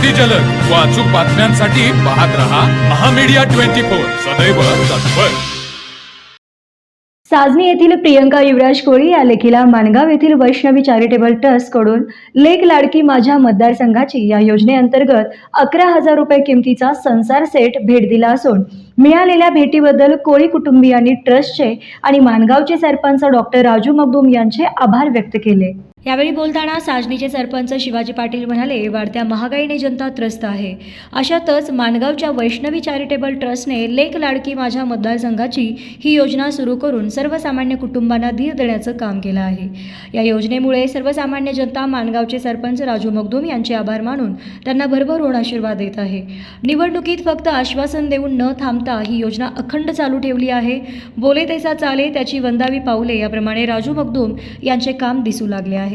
अतिजलद व अचूक बातम्यांसाठी पाहत रहा महामीडिया 24 सदैव तत्पर। साजनी येथील प्रियंका युवराज कोळी या लेखीला माणगाव येथील वैष्णवी चॅरिटेबल ट्रस्ट कडून लेक लाडकी माझ्या मतदारसंघाची या योजनेअंतर्गत 11,000 रुपये किमतीचा संसार सेट भेट दिला असून मिळालेल्या भेटीबद्दल कोळी कुटुंबियांनी ट्रस्टचे आणि माणगावचे सरपंच डॉक्टर राजू मगदूम यांचे आभार व्यक्त केले। यावेळी बोलताना साजनीचे सरपंच शिवाजी पाटील म्हणाले, वाढत्या महागाईने जनता त्रस्त आहे। अशातच माणगावच्या वैष्णवी चॅरिटेबल ट्रस्टने लेक लाडकी माझ्या मतदारसंघाची ही योजना सुरू करून सर्वसामान्य कुटुंबांना धीर देण्याचं काम केलं आहे। या योजनेमुळे सर्वसामान्य जनता माणगावचे सरपंच राजू मगदूम यांचे आभार मानून त्यांना भरभरून आशीर्वाद देत आहे। निवडणुकीत फक्त आश्वासन देऊन न थांबता ही योजना अखंड चालू ठेवली आहे। बोले तैसा चाले त्याची वंदावी पाऊले याप्रमाणे राजू मगदूम यांचे काम दिसू लागले आहे।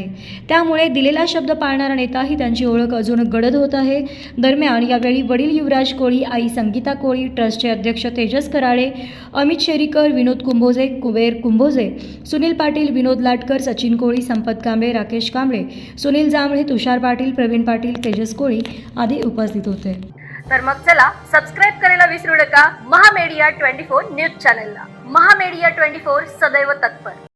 त्यामुळे दिलेला शब्द पाळणारा नेता ही त्यांची ओळख अजून गडद होत आहे। दरम्यान यावेळी वडील युवराज कोळी, आई संगीता कोळी, ट्रस्टचे अध्यक्ष तेजस कराळे, अमित शेरीकर, विनोद कुंभोजे, कुबेर कुंभोजे, सुनील पाटील, विनोद लाटकर, सचिन कोळी, संपत कांबळे, राकेश कांबळे, सुनील जांभळे, तुषार पाटील, प्रवीण पाटील, तेजस कोळी आदी उपस्थित होते। तर मग चला सबस्क्राइब करायला विसरू नका महामीडिया 24 न्यूज चॅनलला। महामीडिया 24 सदैव तत्पर।